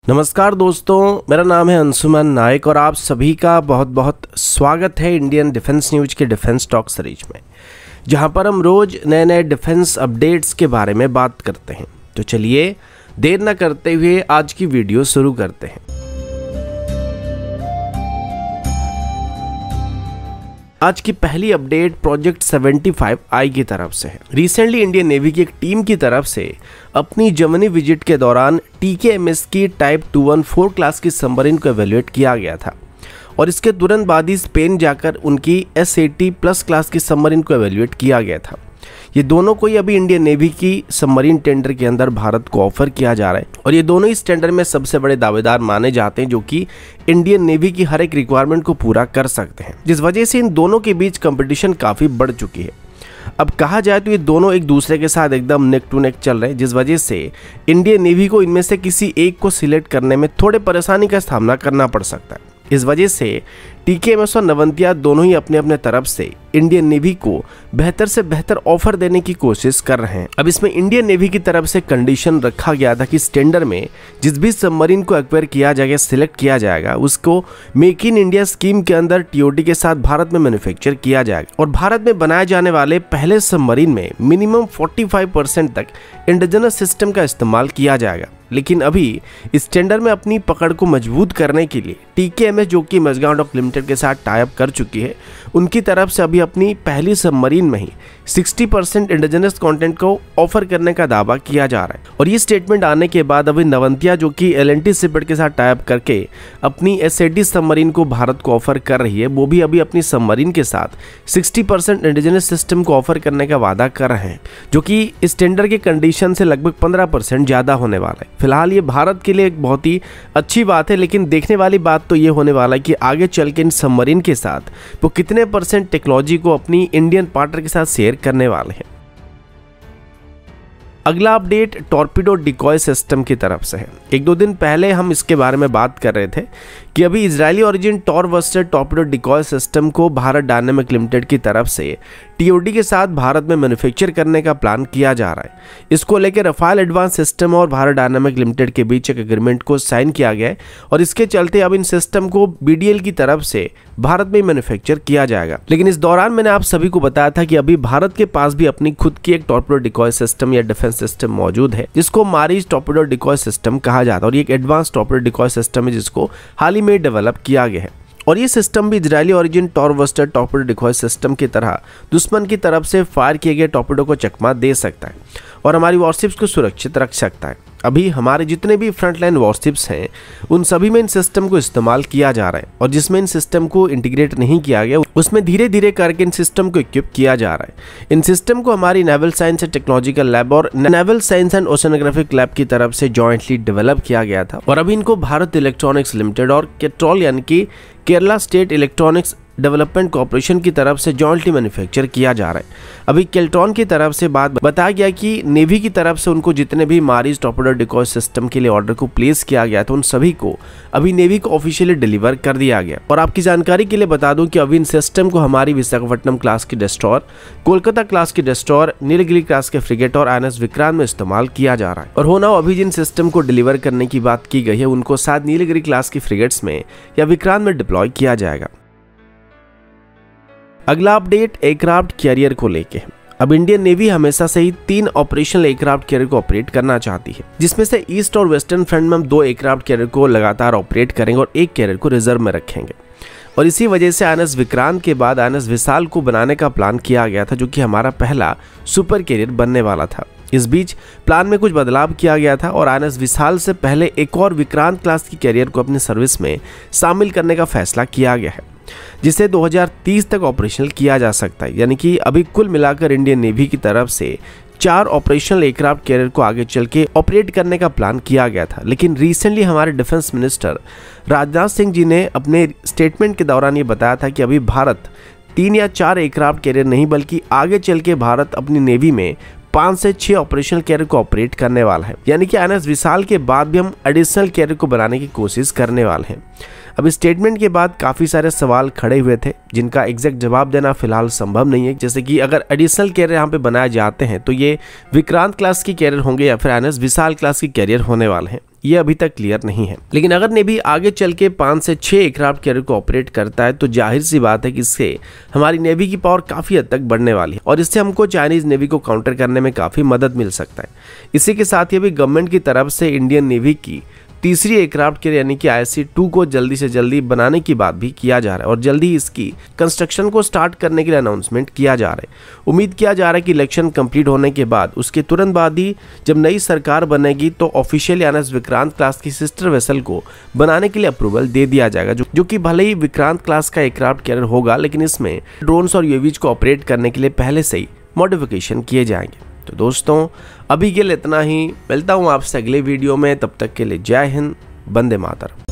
नमस्कार दोस्तों, मेरा नाम है अंशुमन नायक और आप सभी का बहुत बहुत स्वागत है इंडियन डिफेंस न्यूज के डिफेंस टॉक सीरीज में, जहां पर हम रोज नए नए डिफेंस अपडेट्स के बारे में बात करते हैं। तो चलिए देर न करते हुए आज की वीडियो शुरू करते हैं। आज की पहली अपडेट प्रोजेक्ट 75I की तरफ से है। रिसेंटली इंडियन नेवी की एक टीम की तरफ से अपनी जर्मनी विजिट के दौरान TKMS की टाइप 214 क्लास की सबमरीन को एवेल्युएट किया गया था और इसके तुरंत बाद ही स्पेन जाकर उनकी S80+ क्लास की सबमरीन को एवेल्युएट किया गया था। ये दोनों को ही अभी इंडियन नेवी की सबमरीन टेंडर के अंदर भारत को ऑफर किया जा रहा है और ये दोनों इस टेंडर में सबसे बड़े दावेदार माने जाते हैं, जो कि इंडियन नेवी की हर एक रिक्वायरमेंट को पूरा कर सकते हैं, जिस वजह से इन दोनों के बीच कंपटीशन काफ़ी बढ़ चुकी है। अब कहा जाए तो ये दोनों एक दूसरे के साथ एकदम नेक टू नेक चल रहे हैं, जिस वजह से इंडियन नेवी को इनमें से किसी एक को सिलेक्ट करने में थोड़े परेशानी का सामना करना पड़ सकता है। इस वजह से TKMS और नवंतिया दोनों ही अपने अपने तरफ से इंडियन नेवी को बेहतर से बेहतर ऑफर देने की कोशिश कर रहे हैं। अब इसमें इंडियन नेवी की तरफ से कंडीशन रखा गया था कि इस टेंडर में जिस भी सबमरीन को एक्वायर किया जाएगा, सिलेक्ट किया जाएगा, उसको मेक इन इंडिया स्कीम के अंदर TOT के साथ भारत में मैन्युफैक्चर किया जाएगा और भारत में बनाए जाने वाले पहले सबमरीन में मिनिमम 45% तक इंडिजिनस सिस्टम का इस्तेमाल किया जाएगा। लेकिन अभी इस टेंडर में अपनी पकड़ को मजबूत करने के लिए TKMS, जो कि मजगांव डॉक लिमिटेड के साथ टाई अप कर चुकी है, उनकी तरफ से अभी अपनी पहली सबमरीन में ही 60% इंडिजिनस कंटेंट को ऑफर करने का दावा किया जा रहा है। और ये स्टेटमेंट आने के बाद अभी नवंतिया, जो कि L&T शिपयार्ड के साथ टाई अप करके अपनी S80 सबमरीन को भारत को ऑफर कर रही है, वो भी अभी अपनी सबमरीन के साथ 60% इंडिजिनस सिस्टम को ऑफर करने का वादा कर रहे हैं, जो कि इस टेंडर के कंडीशन से लगभग 15% ज़्यादा होने वाला है। फिलहाल ये भारत के लिए एक बहुत ही अच्छी बात है, लेकिन देखने वाली बात तो ये होने वाला है कि आगे चल के इन सबमरीन के साथ वो कितने % टेक्नोलॉजी को अपनी इंडियन पार्टनर के साथ शेयर करने वाले हैं। अगला अपडेट टॉर्पीडो डिकॉय सिस्टम की तरफ से है। एक दो दिन पहले हम इसके बारे में बात कर रहे थे कि अभी Israeli origin Torbuster torpedo decoy system को भारत डायनामिक लिमिटेड की तरफ से TOT के साथ भारत में मैन्युफैक्चर करने का प्लान किया जा रहा है। इसको लेकर रफाल एडवांस सिस्टम और भारत डायनामिक लिमिटेड के बीच एक एग्रीमेंट को साइन किया गया है और इसके चलते अब इन सिस्टम को BDL की तरफ से भारत में मैन्युफैक्चर किया जाएगा। लेकिन इस दौरान मैंने आप सभी को बताया था कि अभी भारत के पास भी अपनी खुद की एक टॉर्पीडो डिकॉय सिस्टम या डिफेंस सिस्टम मौजूद है, जिसको मारिज टॉर्पीडो डिकॉय सिस्टम कहा जाता है और ये एक एडवांस टॉर्पीडो डिकॉय सिस्टम है जिसको हाल ही में डेवलप किया गया है। और ये सिस्टम भी Israeli origin Torbuster torpedo decoy system की तरह दुश्मन की तरफ से फायर किए गए टॉर्पीडो को चकमा दे सकता है और हमारी वॉरशिप्स को सुरक्षित रख सकता है। अभी हमारे जितने भी फ्रंटलाइन वॉरशिप्स हैं, उन सभी में इन सिस्टम को इस्तेमाल किया जा रहा है और जिसमें इन सिस्टम को इंटीग्रेट नहीं किया गया, उसमें धीरे धीरे करके इन सिस्टम को इक्विप किया जा रहा है। इन सिस्टम को हमारी naval science and technological lab और naval science and oceanographic lab की तरफ से जॉइंटली डेवलप किया गया था और अभी इनको भारत इलेक्ट्रॉनिक्स लिमिटेड और केट्रॉल यानी कि Kerala state electronics development corporation की तरफ से जॉइंटली मैन्युफैक्चर किया जा रहा है। अभी केल्ट्रॉन की तरफ से बात बताया गया कि नेवी की तरफ से उनको जितने भी मारिज टॉर्पीडो डिकॉय सिस्टम के लिए ऑर्डर को प्लेस किया गया था, उन सभी को अभी नेवी को ऑफिशियली डिलीवर कर दिया गया। और आपकी जानकारी के लिए बता दूं कि अभी इन सिस्टम को हमारी विशाखापट्टनम क्लास की डिस्ट्रॉयर, कोलकाता क्लास की डिस्ट्रॉयर, नीलगिरी क्लास के फ्रिगेट और INS विक्रांत में इस्तेमाल किया जा रहा है। और होना अभी जिन सिस्टम को डिलीवर करने की बात की गई है, उनको शायद नीलगिरी क्लास की फ्रिगेट्स में या विक्रांत में डिप्लॉय किया जाएगा। अगला अपडेट एयरक्राफ्ट कैरियर को लेके है। अब इंडियन नेवी हमेशा से ही 3 ऑपरेशनल एयरक्राफ्ट कैरियर को ऑपरेट करना चाहती है, जिसमें से ईस्ट और वेस्टर्न फ्रंट में हम 2 एयरक्राफ्ट कैरियर को लगातार ऑपरेट करेंगे और 1 कैरियर को रिजर्व में रखेंगे। और इसी वजह से INS विक्रांत के बाद INS विशाल को बनाने का प्लान किया गया था, जो कि हमारा पहला सुपर कैरियर बनने वाला था। इस बीच प्लान में कुछ बदलाव किया गया था और INS विशाल से पहले एक और विक्रांत क्लास की कैरियर को अपनी सर्विस में शामिल करने का फैसला किया गया है, जिसे 2030 तक ऑपरेशनल किया जा सकता है। यानी कि अभी कुल मिलाकर इंडियन नेवी की तरफ से 4 ऑपरेशनल एयरक्राफ्ट कैरियर को आगे चल के ऑपरेट करने का प्लान किया गया था। लेकिन रिसेंटली हमारे डिफेंस मिनिस्टर राजनाथ सिंह जी ने अपने स्टेटमेंट के दौरान ये बताया था कि अभी भारत 3 या 4 एयरक्राफ्ट कैरियर नहीं, बल्कि आगे चल के भारत अपनी नेवी में 5 से 6 ऑपरेशनल कैरियर को ऑपरेट करने वाला है। यानी कि INS विशाल के बाद भी हम एडिशनल कैरियर को बनाने की कोशिश करने वाले हैं। अब स्टेटमेंट के बाद काफ़ी सारे सवाल खड़े हुए थे, जिनका एग्जैक्ट जवाब देना फिलहाल संभव नहीं है। जैसे कि अगर एडिशनल कैरियर यहाँ पे बनाए जाते हैं तो ये विक्रांत क्लास की कैरियर होंगे या फिर INS विशाल क्लास की कैरियर होने वाले हैं, ये अभी तक क्लियर नहीं है। लेकिन अगर नेवी आगे चल के 5 से 6 एयरक्राफ्ट कैरियर को ऑपरेट करता है तो जाहिर सी बात है कि इससे हमारी नेवी की पावर काफी हद तक बढ़ने वाली है और इससे हमको चाइनीज नेवी को काउंटर करने में काफी मदद मिल सकता है। इसी के साथ ही भी गवर्नमेंट की तरफ से इंडियन नेवी की तीसरी एयरक्राफ्ट कैरियर यानी कि IC-2 को जल्दी से जल्दी बनाने की बात भी किया जा रहा है और जल्दी इसकी कंस्ट्रक्शन को स्टार्ट करने के लिए अनाउंसमेंट किया जा रहा है। उम्मीद किया जा रहा है कि इलेक्शन कंप्लीट होने के बाद उसके तुरंत बाद ही जब नई सरकार बनेगी तो ऑफिशियली एनएस विक्रांत क्लास की सिस्टर वेसल को बनाने के लिए अप्रूवल दे दिया जाएगा, जो कि भले ही विक्रांत क्लास का एयरक्राफ्ट कैरियर होगा लेकिन इसमें ड्रोन्स और यूएवीज को ऑपरेट करने के लिए पहले से ही मॉडिफिकेशन किए जाएंगे। तो दोस्तों अभी के लिए इतना ही, मिलता हूँ आपसे अगले वीडियो में, तब तक के लिए जय हिंद, वंदे मातरम।